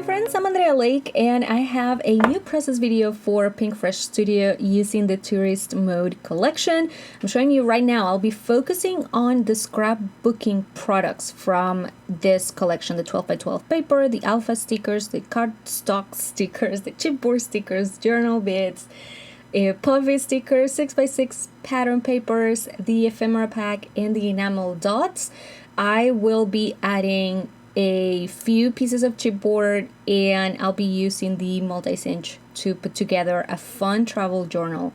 friends, I'm Andrea Lake and I have a new process video for PinkFresh Studio using the tourist mode collection. I'm showing you right now. I'll be focusing on the scrapbooking products from this collection, the 12x12 paper, the alpha stickers, the cardstock stickers, the chipboard stickers, journal bits, puffy stickers, 6x6 pattern papers, the ephemera pack, and the enamel dots. I will be adding a few pieces of chipboard and I'll be using the multi-cinch to put together a fun travel journal.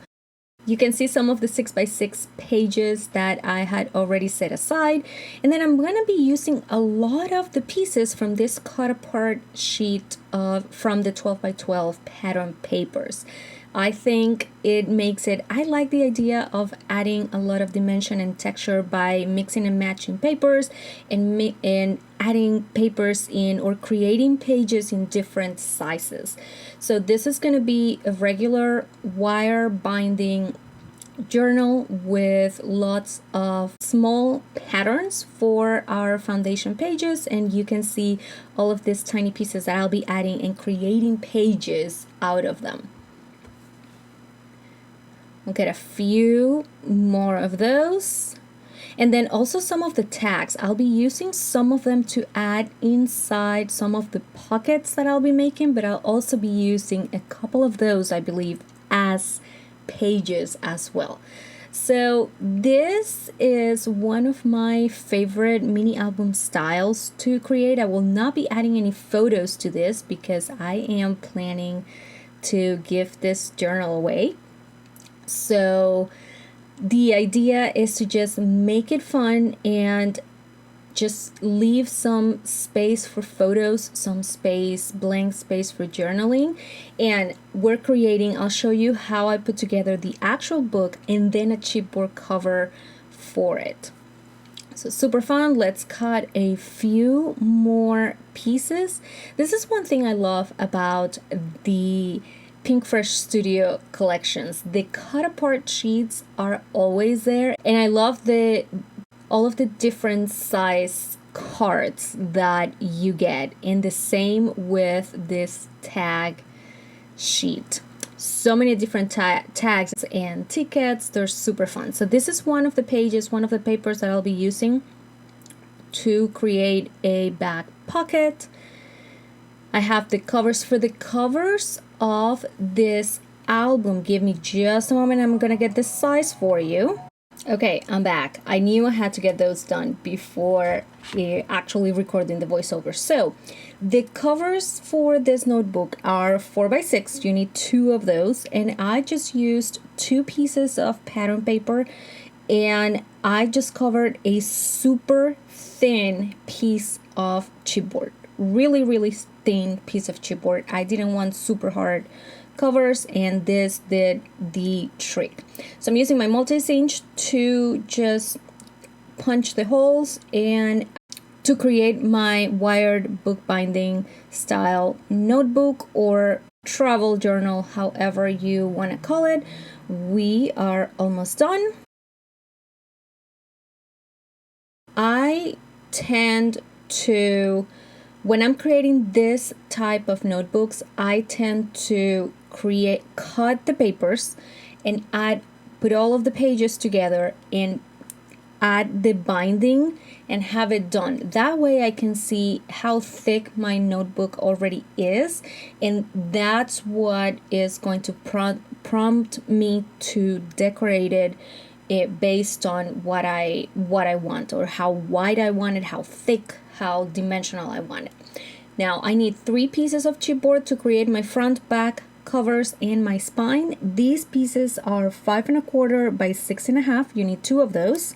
You can see some of the 6x6 pages that I had already set aside, and then I'm going to be using a lot of the pieces from this cut apart sheet from the 12x12 pattern papers. I think it makes it, I like the idea of adding a lot of dimension and texture by mixing and matching papers and adding papers in or creating pages in different sizes. So this is going to be a regular wire binding journal with lots of small patterns for our foundation pages, and you can see all of these tiny pieces that I'll be adding and creating pages out of them. We'll get a few more of those. And then also some of the tags. I'll be using some of them to add inside some of the pockets that I'll be making, but I'll also be using a couple of those, I believe, as pages as well. So this is one of my favorite mini album styles to create. I will not be adding any photos to this because I am planning to give this journal away. So the idea is to just make it fun and just leave some space for photos, some space, blank space for journaling. And we're creating, I'll show you how I put together the actual book and then a chipboard cover for it. So super fun. Let's cut a few more pieces. This is one thing I love about the PinkFresh Studio collections. The cut apart sheets are always there, and I love all of the different size cards that you get, and the same with this tag sheet. So many different tags and tickets. They're super fun. So this is one of the pages, one of the papers that I'll be using to create a back pocket. I have the covers for the covers of this album. Give me just a moment. I'm gonna get the size for you. Okay, I'm back. I knew I had to get those done before actually recording the voiceover. So the covers for this notebook are 4x6. You need 2 of those, and I just used 2 pieces of pattern paper, and I just covered a super thin piece of chipboard. Really thin piece of chipboard. I didn't want super hard covers, and this did the trick. So I'm using my multi-cinch to just punch the holes and to create my wired bookbinding style notebook or travel journal, however you want to call it. We are almost done. I tend to, when I'm creating this type of notebooks, I tend to cut the papers and put all of the pages together and add the binding and have it done. That way I can see how thick my notebook already is, and that's what is going to prompt me to decorate it based on what I want, or how wide I want it, how thick, how dimensional I want it. Now I need 3 pieces of chipboard to create my front, back covers and my spine. These pieces are 5 1/4 by 6 1/2. You need 2 of those.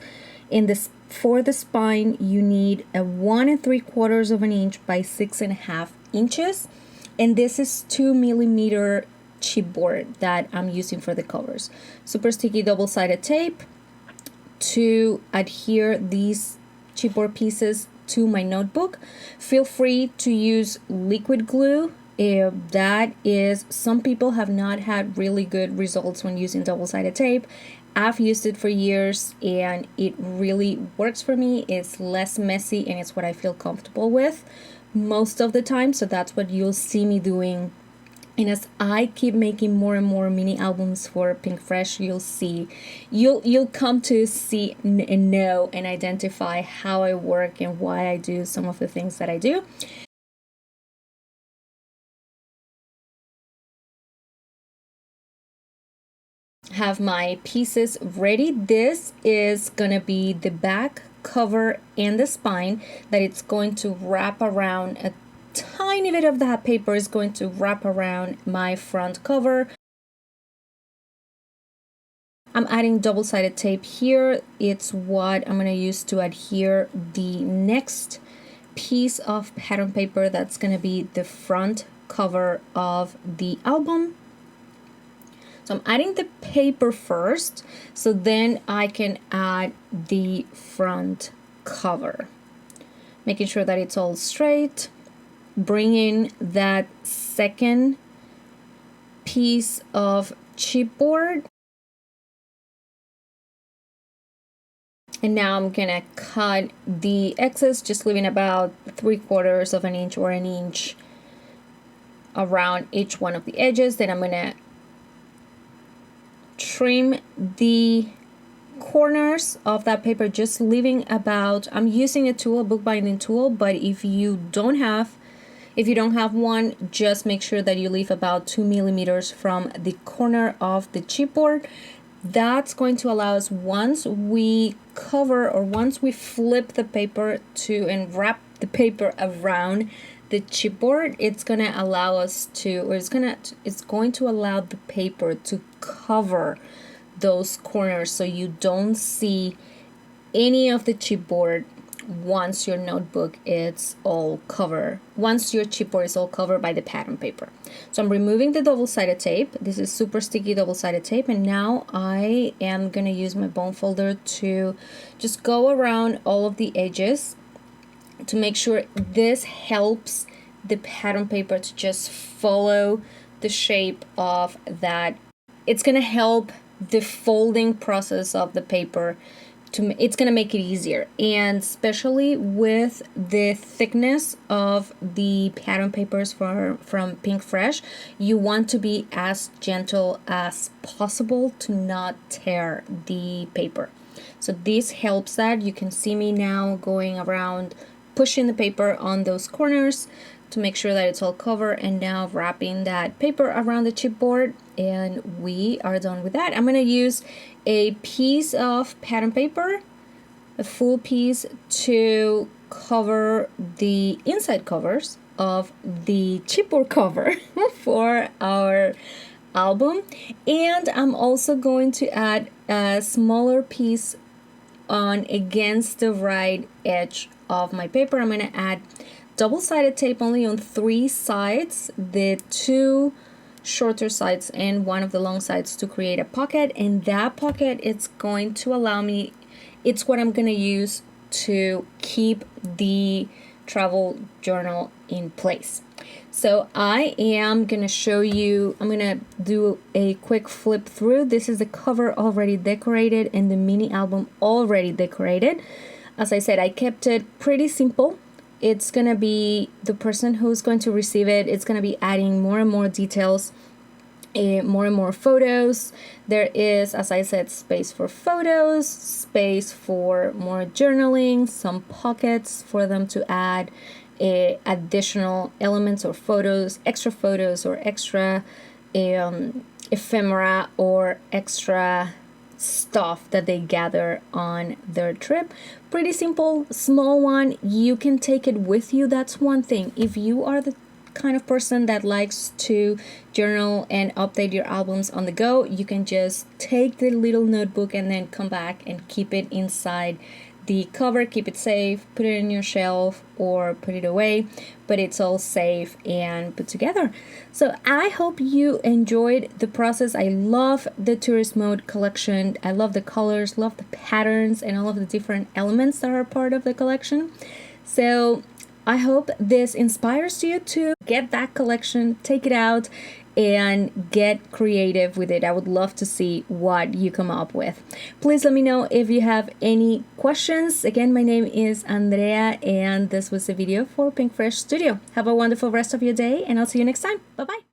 For the spine, you need a 1 3/4 of an inch by 6 1/2 inches, and this is 2mm chipboard that I'm using for the covers. Super sticky double-sided tape to adhere these chipboard pieces to my notebook. Feel free to use liquid glue. Some people have not had really good results when using double-sided tape. I've used it for years and it really works for me. It's less messy and it's what I feel comfortable with most of the time. So that's what you'll see me doing. And as I keep making more and more mini albums for PinkFresh, you'll see, you'll come to see and know and identify how I work and why I do some of the things that I do. Have my pieces ready. This is gonna be the back cover and the spine that it's going to wrap around. A tiny bit of that paper is going to wrap around my front cover. I'm adding double-sided tape here. It's what I'm gonna use to adhere the next piece of pattern paper that's gonna be the front cover of the album. So I'm adding the paper first, so then I can add the front cover. Making sure that it's all straight. Bringing that second piece of chipboard. And now I'm gonna cut the excess, just leaving about 3/4 of an inch or an inch around each one of the edges. Then I'm gonna trim the corners of that paper, just leaving about, I'm using a tool, a bookbinding tool, but if you don't have one, just make sure that you leave about 2 millimeters from the corner of the chipboard. That's going to allow us, once we cover or once we flip the paper to and wrap the paper around the chipboard, it's going to allow us to, or it's going to allow the paper to cover those corners so you don't see any of the chipboard once your notebook is all covered, once your chipboard is all covered by the pattern paper. So I'm removing the double-sided tape. This is super sticky double-sided tape, and now I am going to use my bone folder to just go around all of the edges to make sure this helps the pattern paper to just follow the shape of that. It's going to help the folding process of the paper. It's going to make it easier, and especially with the thickness of the pattern papers from PinkFresh, you want to be as gentle as possible to not tear the paper. So this helps that. You can see me now going around, pushing the paper on those corners to make sure that it's all covered, and now wrapping that paper around the chipboard, and we are done with that. I'm going to use a piece of pattern paper, a full piece, to cover the inside covers of the chipboard cover for our album, and I'm also going to add a smaller piece on against the right edge of my paper. I'm going to add double-sided tape only on 3 sides, the 2 shorter sides and one of the long sides, to create a pocket, and that pocket, it's going to allow me, it's what I'm going to use to keep the travel journal in place. So I am going to show you, I'm going to do a quick flip through. This is the cover already decorated and the mini album already decorated. As I said, I kept it pretty simple. It's going to be the person who's going to receive it. It's going to be adding more and more details, more and more photos. There is, as I said, space for photos, space for more journaling, some pockets for them to add additional elements or photos, or extra ephemera or extra stuff that they gather on their trip. Pretty simple, small one. You can take it with you. That's one thing. If you are the kind of person that likes to journal and update your albums on the go, you can just take the little notebook and then come back and keep it inside the cover, keep it safe, put it in your shelf or put it away, but it's all safe and put together. So I hope you enjoyed the process. I love the tourist mode collection. I love the colors, love the patterns, and all of the different elements that are part of the collection. So I hope this inspires you to get that collection, take it out, and get creative with it. I would love to see what you come up with. Please let me know if you have any questions. Again, my name is Andrea, and this was a video for PinkFresh Studio. Have a wonderful rest of your day, and I'll see you next time. Bye-bye.